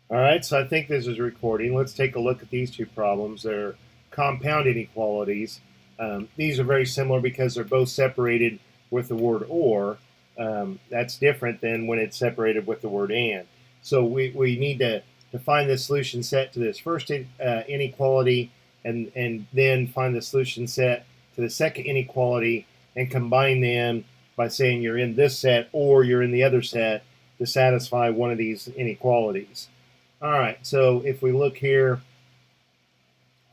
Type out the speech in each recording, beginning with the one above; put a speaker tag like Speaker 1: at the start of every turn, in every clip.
Speaker 1: All right, so I think this is recording. Let's take a look at these two problems. They're compound inequalities. These are very similar because they're both separated with the word or. That's different than when it's separated with the word and. So we need to find the solution set to this first inequality and then find the solution set to the second inequality and combine them by saying you're in this set or you're in the other set to satisfy one of these inequalities. All right, so if we look here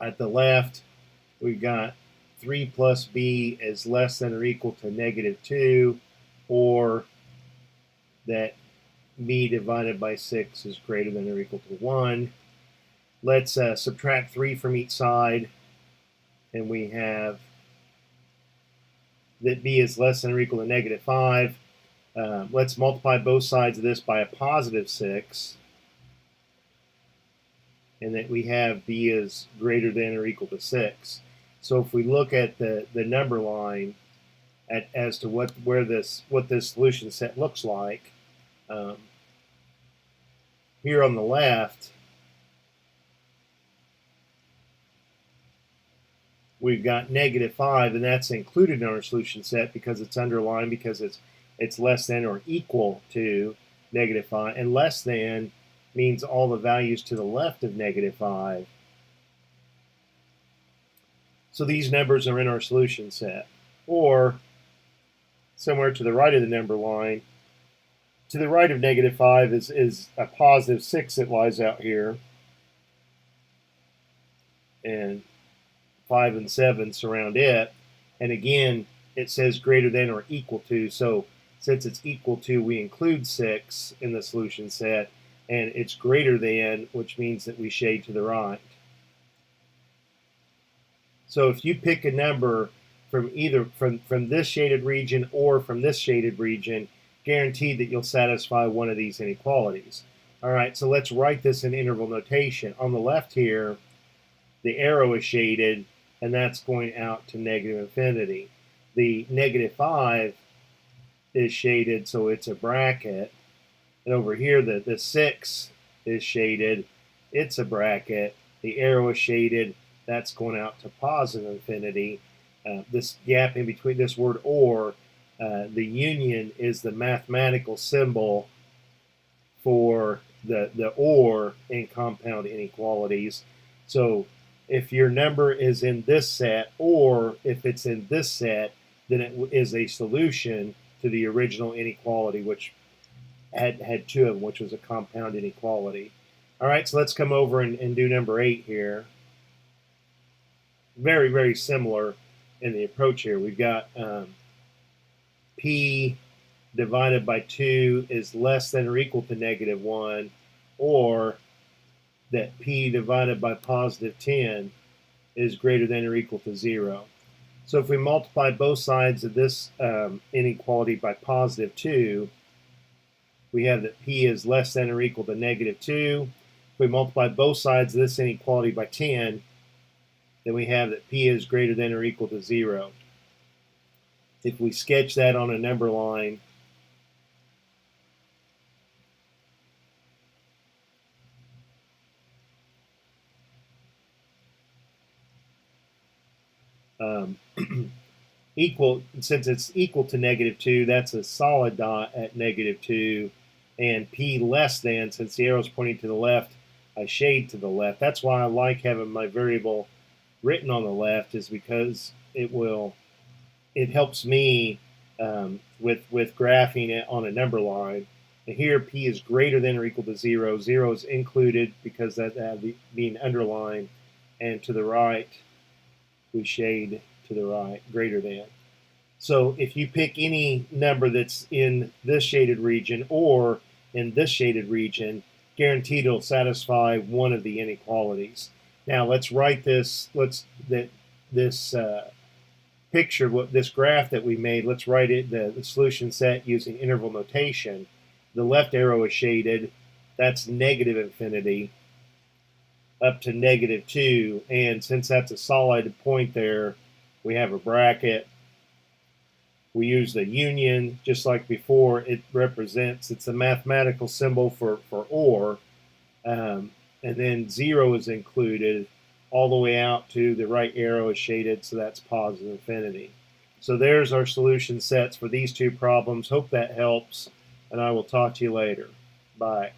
Speaker 1: at the left, we've got 3 plus b is less than or equal to negative 2, or that b divided by 6 is greater than or equal to 1. Let's subtract 3 from each side, and we have that b is less than or equal to negative 5. Let's multiply both sides of this by a positive 6, and that we have b is greater than or equal to 6. So if we look at the number line as to what this solution set looks like, um, here on the left, we've got negative 5, and that's included in our solution set because it's underlined because it's less than or equal to negative 5, and less than means all the values to the left of negative 5. So these numbers are in our solution set. Or somewhere to the right of the number line, to the right of negative 5 is a positive 6 that lies out here, and 5 and 7 surround it. And again, it says greater than or equal to. So since it's equal to, we include 6 in the solution set, and it's greater than, which means that we shade to the right. So if you pick a number from either from this shaded region or from this shaded region, guaranteed that you'll satisfy one of these inequalities. All right, so let's write this in interval notation. On the left here, the arrow is shaded, and that's going out to negative infinity. The negative 5 is shaded, so it's a bracket. And over here, the 6 is shaded, it's a bracket. The arrow is shaded, that's going out to positive infinity. This gap in between this word or, the union is the mathematical symbol for the or in compound inequalities. So if your number is in this set, or if it's in this set, then it is a solution to the original inequality, which had two of them, which was a compound inequality. All right, so let's come over and do number 8 here. Very, very similar in the approach here. We've got p divided by 2 is less than or equal to negative 1, or that p divided by positive 10 is greater than or equal to 0. So if we multiply both sides of this inequality by positive 2, we have that p is less than or equal to negative 2. If we multiply both sides of this inequality by 10, then we have that p is greater than or equal to 0. If we sketch that on a number line, since it's equal to negative 2, that's a solid dot at negative 2, and p less than, since the arrow is pointing to the left, I shade to the left. That's why I like having my variable written on the left, is because it helps me with graphing it on a number line. And here p is greater than or equal to 0. 0 is included because that being underlined, and to the right we shade to the right, greater than. So if you pick any number that's in this shaded region or in this shaded region, guaranteed it'll satisfy one of the inequalities. Now let's write this. This picture, what this graph that we made. Let's write it the solution set using interval notation. The left arrow is shaded. That's negative infinity up to negative 2, and since that's a solid point there, we have a bracket. We use the union just like before. It represents, it's a mathematical symbol for or. and then 0 is included all the way out to the right arrow is shaded, so that's positive infinity. So there's our solution sets for these two problems. Hope that helps, and I will talk to you later. Bye.